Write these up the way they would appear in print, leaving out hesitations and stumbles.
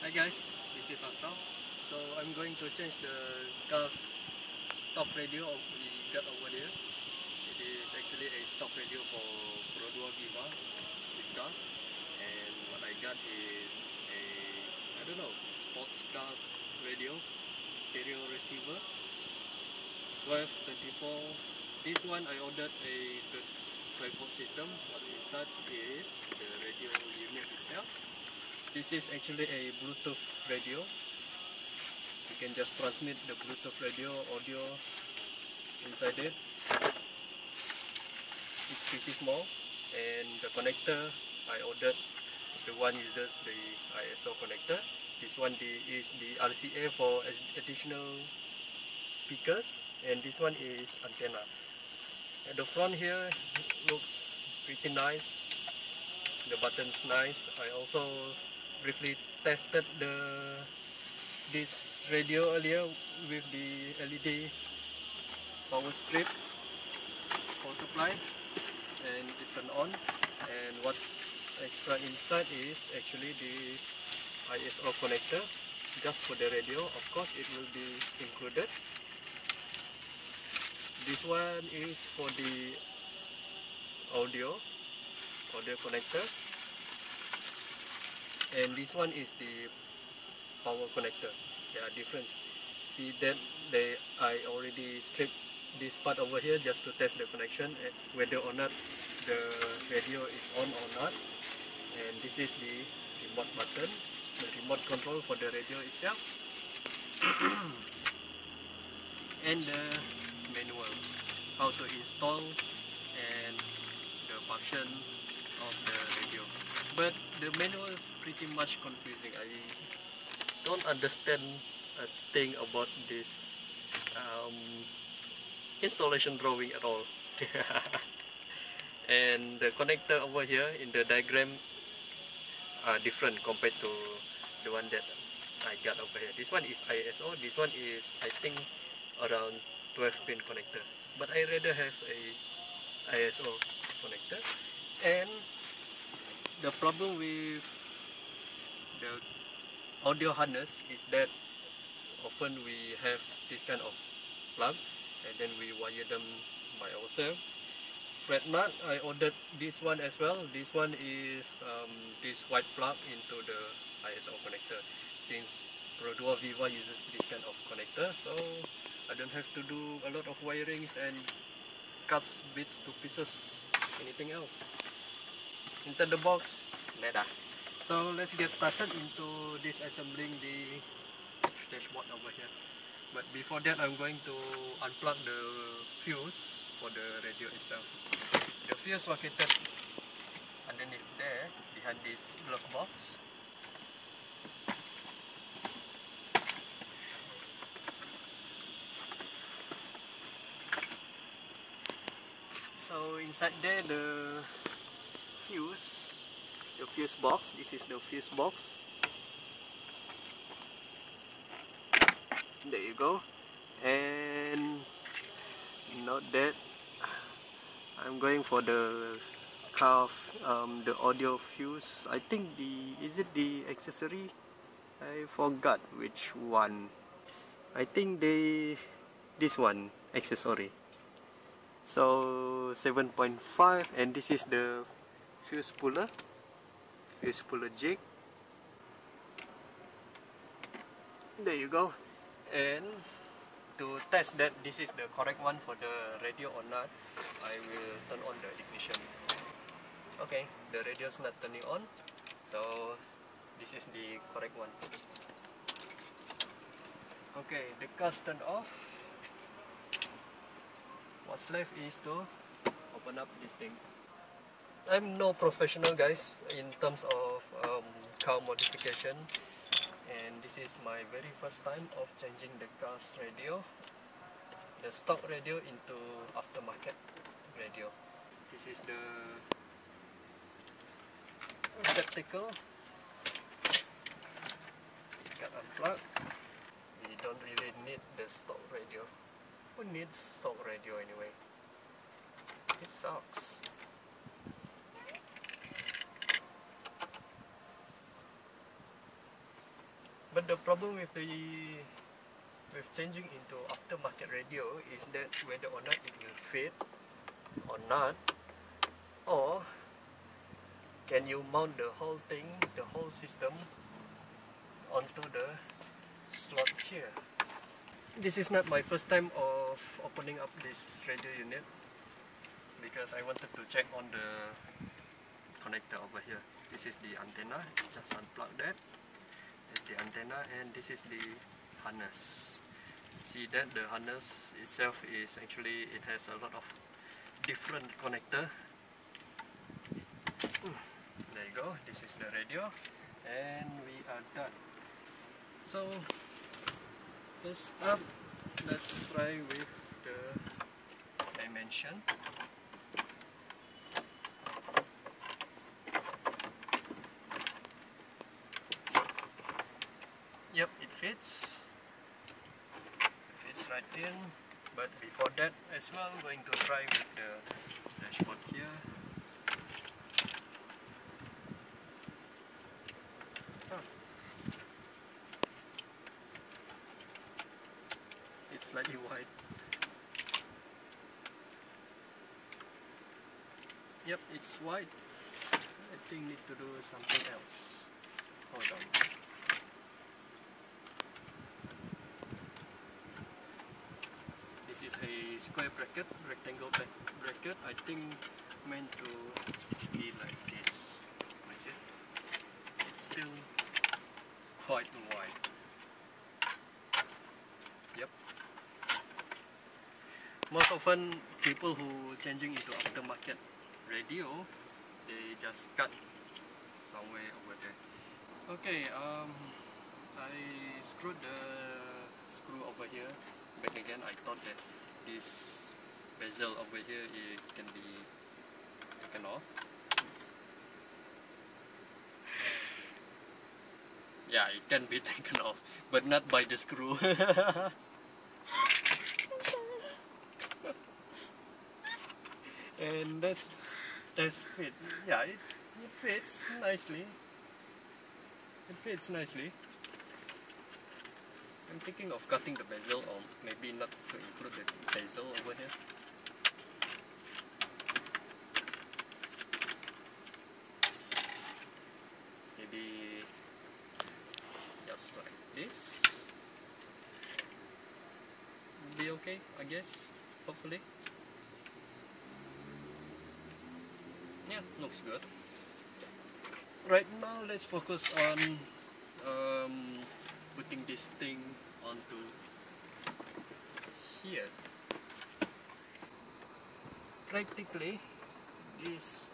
Hi guys, this is Astral. So I'm going to change the car's stock radio we got over there. It is actually a stock radio for Perodua Viva, this car. And what I got is a, I don't know, sports cars radio, stereo receiver, 12, 24. This one I ordered a 12-volt system. What's inside is the radio unit itself. This is actually a Bluetooth radio. You can just transmit the Bluetooth radio audio inside it. It's pretty small, and the connector I ordered, the one uses the ISO connector. This one is the RCA for additional speakers, and this one is antenna. At the front here looks pretty nice. The button's nice. I also briefly tested this radio earlier with the LED power strip power supply, and it turned on. And what's extra inside is actually the ISO connector just for the radio. Of course it will be included. This one is for the audio connector, and this one is the power connector. There are difference. See that I already stripped this part over here just to test the connection, whether or not the radio is on or not. And this is the remote button, the remote control for the radio itself. And the manual, how to install and the function of the radio. But the manual is pretty much confusing. I don't understand a thing about this installation drawing at all. And the connector over here in the diagram are different compared to the one that I got over here. This one is ISO, this one is I think around 12 pin connector, but I rather have a ISO connector. And the problem with the audio harness is that often we have this kind of plug and then we wire them by ourselves. Fret nut, I ordered this one as well. This one is this white plug into the ISO connector. Since Perodua Viva uses this kind of connector, so I don't have to do a lot of wirings and cuts bits to pieces, anything else. Inside the box, leather. So let's get started into this assembling the dashboard over here. But before that, I'm going to unplug the fuse for the radio itself. The fuse located underneath there, behind this glove box. So inside there, the fuse box. This is the fuse box. There you go. And note that I'm going for the car, the audio fuse. I think is it the accessory? I forgot which one. I think this one accessory. So 7.5, and this is the fuse puller jig. There you go. And to test that this is the correct one for the radio or not, I will turn on the ignition. Okay, the radio's not turning on, so this is the correct one. Okay, the car's turned off. What's left is to open up this thing. I'm no professional, guys, in terms of car modification, and this is my very first time of changing the car's radio, the stock radio, into aftermarket radio. This is the receptacle. It got unplugged. We don't really need the stock radio. Who needs stock radio anyway? It sucks. But the problem with changing into aftermarket radio is that whether or not it will fit or not, or can you mount the whole thing, the whole system onto the slot here. This is not my first time of opening up this radio unit, because I wanted to check on the connector over here. This is the antenna, just unplug that. This is the antenna, and this is the harness. See that the harness itself is actually, it has a lot of different connector. There you go, this is the radio, and we are done. So first up, let's try with the dimension. Yep, it fits. Right in, but before that as well, I'm going to try with the dashboard here. It's slightly wide. Yep, it's wide. I think need to do something else. Hold on. This is a square bracket, rectangle bracket. I think meant to be like this. Is it? It's still quite wide. Yep. Most often people who changing into aftermarket radio, they just cut somewhere over there. Okay, I screwed the screw over here back again. I thought that this bezel over here, it can be taken off. Yeah, it can be taken off, but not by the screw. And that's fit. Yeah, it fits nicely. It fits nicely. I'm thinking of cutting the bezel, or maybe not to include the bezel over here. Maybe just like this. Be okay, I guess, hopefully. Yeah, looks good. Right now, let's focus on putting this thing onto here. Practically, this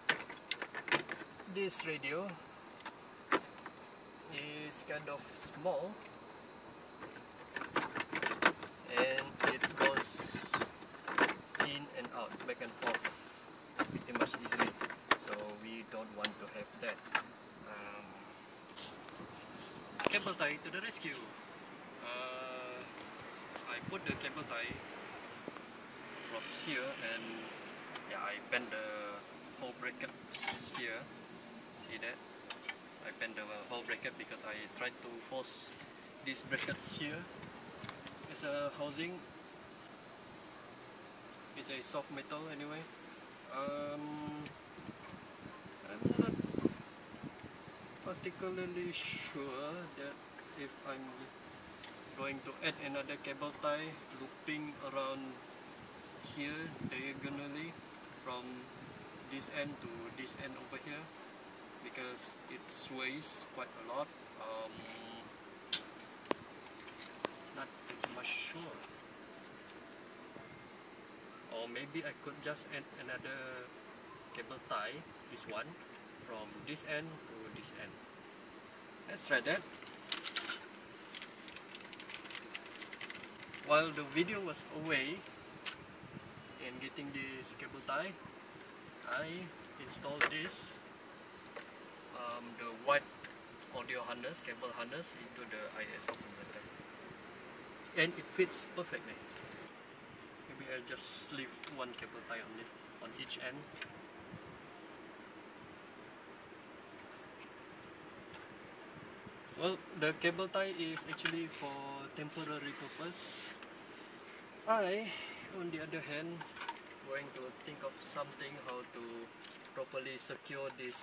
radio is kind of small, and it goes in and out, back and forth pretty much easily. So we don't want to have that. Cable tie to the rescue. I put the cable tie across here, and yeah, I bend the whole bracket here. See that? I bend the whole bracket because I tried to force this bracket here as a housing. It's a soft metal anyway. I'm not particularly sure that if I'm going to add another cable tie looping around here diagonally from this end to this end over here, because it sways quite a lot. Not pretty much sure. Or maybe I could just add another cable tie, this one, from this end to this end. Let's try that. While the video was away in getting this cable tie, I installed this, the white audio harness, cable harness, into the ISO converter, and it fits perfectly. Maybe I'll just leave one cable tie on it, on each end. Well, the cable tie is actually for temporary purpose. I, on the other hand, going to think of something how to properly secure this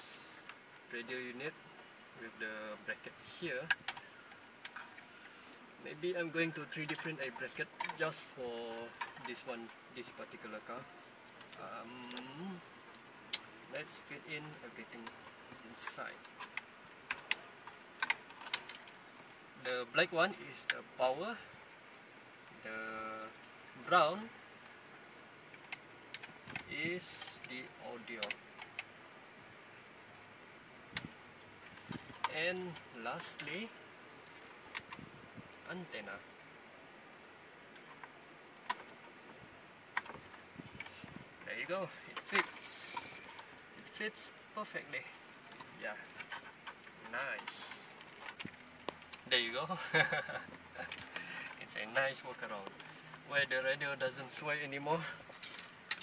radio unit with the bracket here. Maybe I'm going to 3D print a bracket just for this one, this particular car. Let's fit in everything inside. The black one is the power, the brown is the audio, and lastly, antenna. There you go, it fits perfectly. Yeah, nice. There you go. It's a nice workaround where the radio doesn't sway anymore.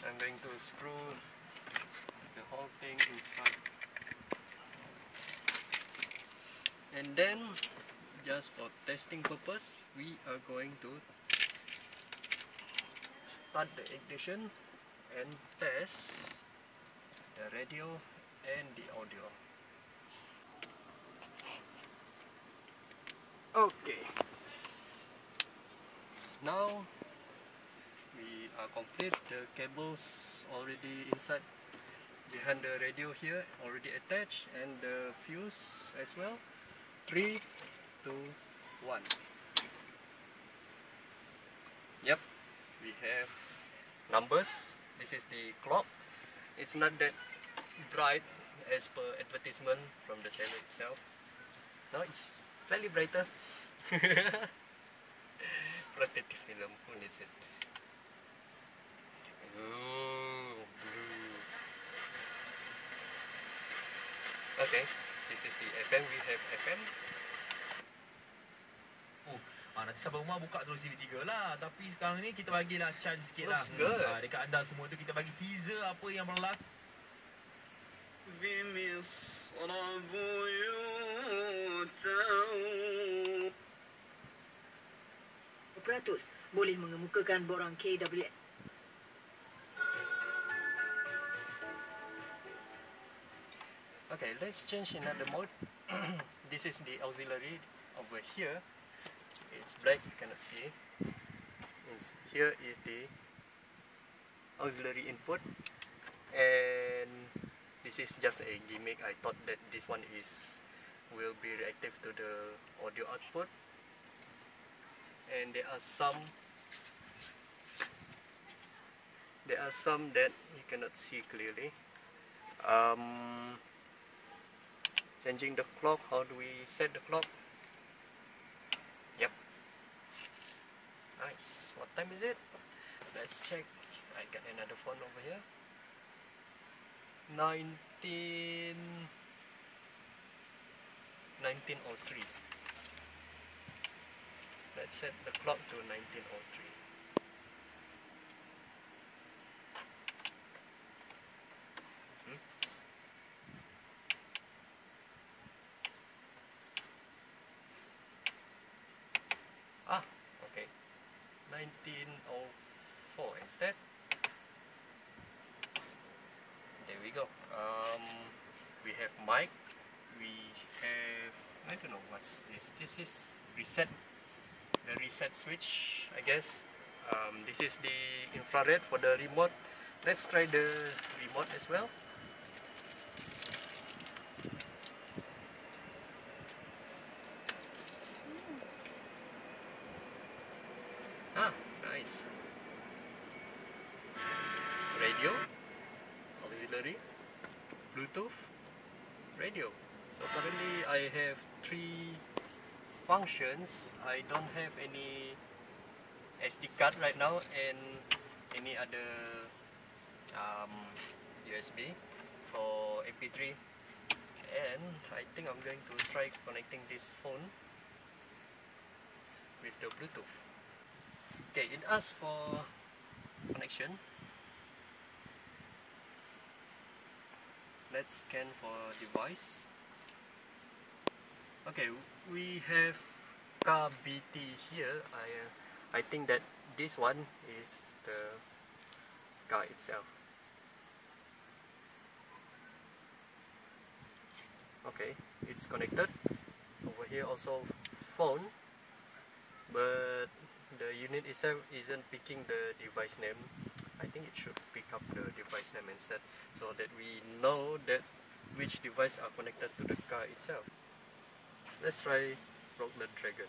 I'm going to screw the whole thing inside, and then just for testing purpose, we are going to start the ignition and test the radio and the audio. Okay, now we are complete. The cables already inside behind the radio here, already attached, and the fuse as well. 3, 2, 1. Yep, we have numbers. This is the clock. It's not that bright as per advertisement from the seller itself. Now it's slightly brighter. Protective film, who needs it? Ooh, blue. Okay, this is the FM. We have FM. Oh, nanti sampai rumah buka terus TV3 lah. Tapi sekarang ni kita bagilah chance sikit lah. Looks good. Dekat anda semua tu kita bagi teaser apa yang berlaku. Operatus boleh mengemukakan borang KWS. Okay, let's change another mode. This is the auxiliary over here. It's black, you cannot see. Here is the auxiliary input, and this is just a gimmick. I thought that this one will be reactive to the audio output, and there are some that you cannot see clearly. Changing the clock. How do we set the clock? Yep. Nice. What time is it? Let's check. I got another phone over here. 1903. Let's set the clock to 1903. Okay. 1904 instead. There we go. We have mic. We have, I don't know what's this. This is reset. The reset switch, I guess. This is the infrared for the remote. Let's try the remote as well. Nice. Radio, auxiliary, Bluetooth, radio. So currently I have 3 functions. I don't have any SD card right now and any other USB for MP3, and I think I'm going to try connecting this phone with the Bluetooth. Okay, it asks for connection. Let's scan for device. Okay, we have car BT here. I think that this one is the car itself. Okay, it's connected. Over here also phone, but the unit itself isn't picking the device name. I think it should pick up the device name instead, so that we know that which device are connected to the car itself. Let's try Rock the Dragon.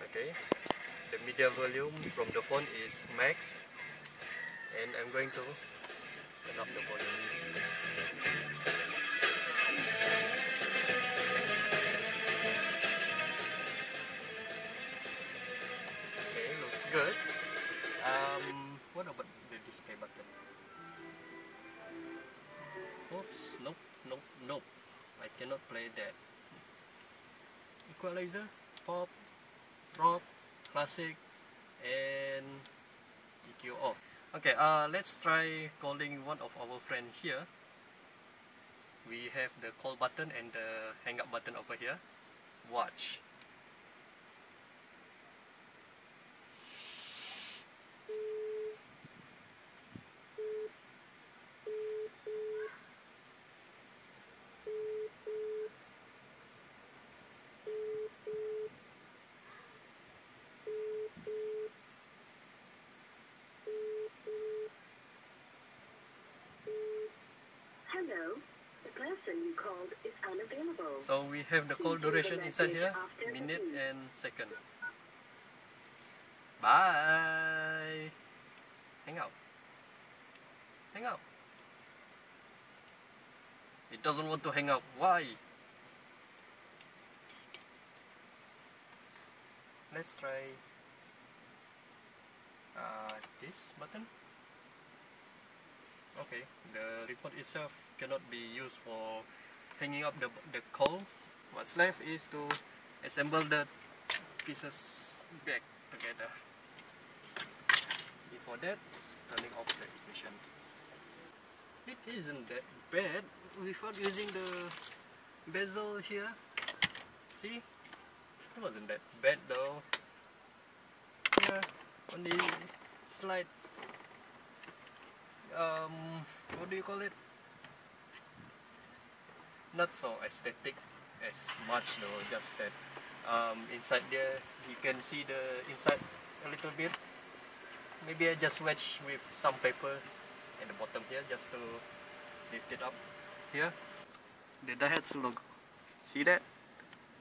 Okay, the media volume from the phone is max, and I'm going to turn up the volume. Okay, looks good. What about the display button? Oops, nope. I cannot play that. Equalizer, pop, drop, classic, and EQ off. Okay, let's try calling one of our friends here. We have the call button and the hang up button over here. Watch. Hello, the person you called is unavailable. So we have the call duration inside here, minute and second. Bye. Hang up. Hang up. It doesn't want to hang up. Why? Let's try this button. Okay, the report itself cannot be used for hanging up the call. What's left is to assemble the pieces back together. Before that, turning off the ignition. It isn't that bad without using the bezel here. See? It wasn't that bad though. Yeah, only slight what do you call it? Not so aesthetic as much though, just that inside there you can see the inside a little bit. Maybe I just wedge with some paper at the bottom here just to lift it up here. The Daihatsu logo. See that?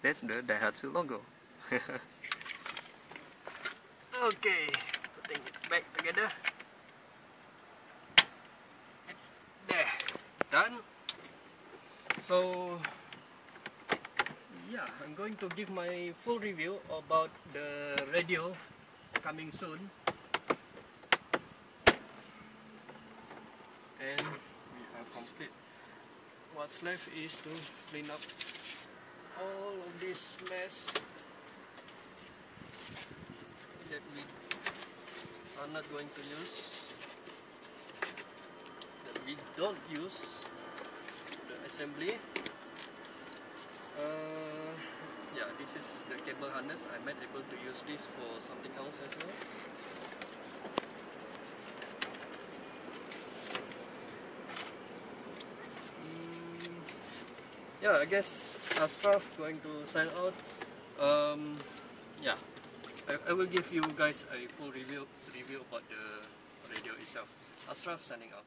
That's the Daihatsu logo. Okay, putting it back together. There, done. So yeah, I'm going to give my full review about the radio coming soon. And we are complete. What's left is to clean up all of this mess that we are not going to use, that we don't use the assembly. Yeah, this is the cable harness. I might able to use this for something else as well. Yeah, I guess Ashraf going to sign out. Yeah, I will give you guys a full review about the radio itself. Ashraf signing out.